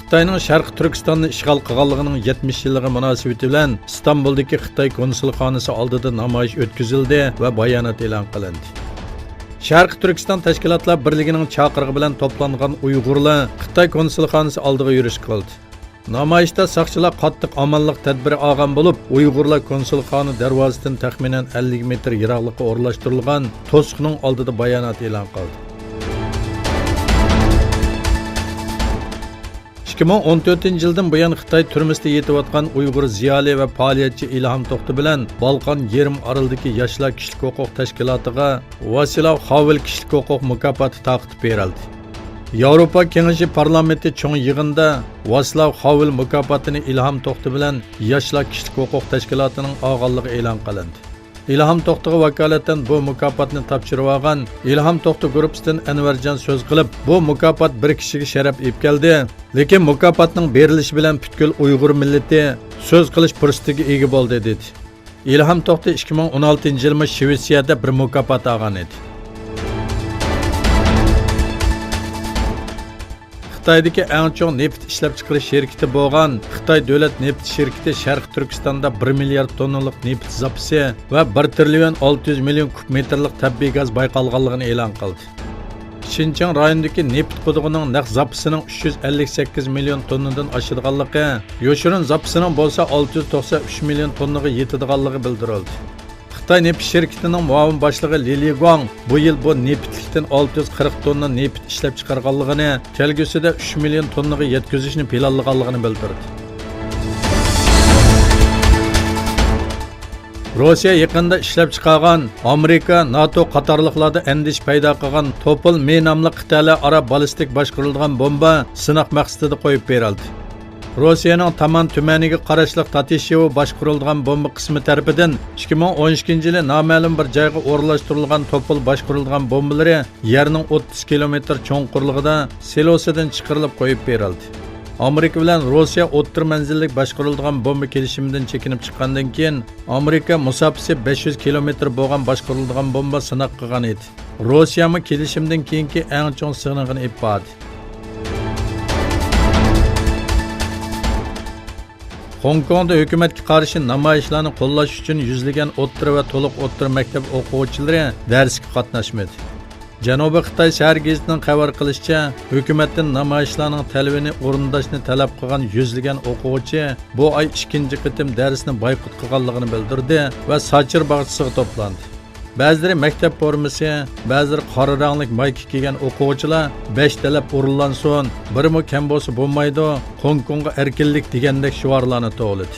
Xitoyning Sharq Turkistonni ishg'ol qilganligining 70 yilligi munosabati bilan Istanbuldagi Xitoy konsulxonasi oldida namoyish o'tkazildi va bayonot e'lon qilindi. Sharq Turkiston tashkilotlar birligining chaqirig'i bilan to'plangan Uyg'urlar Xitoy konsulxonasi oldiga yurish qildi. Namoyishda soqchilar qattiq amonlik tadbiri olgan bo'lib, Uyg'urlar konsulxona darvozasidan taxminan 50 metr yiroqlikqa o'rnashtirilgan to'siqning oldida bayonot e'lon qildi. 2014-yildan buyon Xitoy turmusida yetayotgan Uyg'ur ziyoli va faoliyatchi Ilhom To'xti bilan Balqon yarim orolidagi yoshlar kishilik huquq tashkilotiga Vaslav Havel kishilik huquq mukofoti taqdim berildi. Yevropa Kengashi parlamenti cho'ng yig'inida Vaslav Havel mukofotini Ilhom To'xti bilan yoshlar kishilik huquq tashkilotining olganligi e'lon qilindi. Ilhom To'xtiga vakolatdan bu mukofotni topshirib olgan Ilhom To'xti guruhidan Anvarjon so'z qilib, bu mukofot bir kishiga sharaf ib keldi, lekin mukofotning berilishi bilan butkul Uyg'ur millati so'z qilish fursatiga ega bo'ldi dedi. Ilhom To'xti 2016-yilda Shvetsiyada bir mukofot olgan edi. Xitoydagi eng chong neft ishlab chiqarish şirkati bo'lgan Xitoy davlat neft şirkati Sharq Turkistonda 1 milliard tonnalik neft zapasi va 1 trillion 600 million kub metrlik tabiiy gaz bayqalganligini e'lon qildi. Xinjiang rayonidagi neft qudug'ining naq zapasining 358 million tonnadan oshadiganligi, yoshirin zapasining bo'lsa 693 million tonnaga yetadiganligi bildirildi. Xitoy neft şirkatining muavin boshlig'i Lili Guang bu yil bu neftlikdan 640 tonna neft ishlab chiqarganligini, kelgusida 3 million tonnaga yetkazishni planlaganligini bildirdi. Rossiya yaqinda ishlab chiqargan Amerika, NATO qatorliqlarda andish paydo qilgan Topol Me nomli qit'alar aro ballistik boshqarilgan bomba sinaq maqsadida qo'yib berildi. Rossiyaning Taman tumaniga qarashli Tatishevo boshqarilgan bomba qismi tarafidan 2012-yili noma'lum bir joyga o'rnashtirilgan Topol boshqarilgan bombalari yerning 30 kilometr cho'nqurligida selosidan chiqarilib qo'yib berildi. Amerika bilan Rossiya o'ttir manzillik boshqarilgan bomba kelishimidan chekinib chiqqandan keyin Amerika musofasi 500 kilometr bo'lgan boshqarilgan bomba sinaq qilgan edi. Rossiya mu kelishimdan keyingi eng chong sig'inig'ini ifodaladi. Hong Kongda hukumatga qarshi namoyishlarni qo'llash uchun yuzlagan o'rta va to'liq o'rta maktab o'quvchilari darsga qatnashmadi. Janubiy Xitoy shahar gazetining xabar qilishicha, hukumatdan namoyishlarning talabini o'rindashni talab qilgan yuzlagan o'quvchi bu oy 2-chi qitim darsni boykot qilganligini bildirdi va Sochir bog'chasiga to'plandi. Ba'zilari maktab formasi, ba'zilari qora ranglik mayka kiygan o'quvchilar 5 talab o'rinlansin, birmi kam bo'lsa bo'lmaydi, Hong Kongga erkinlik degandek shiorlarni to'g'ladi.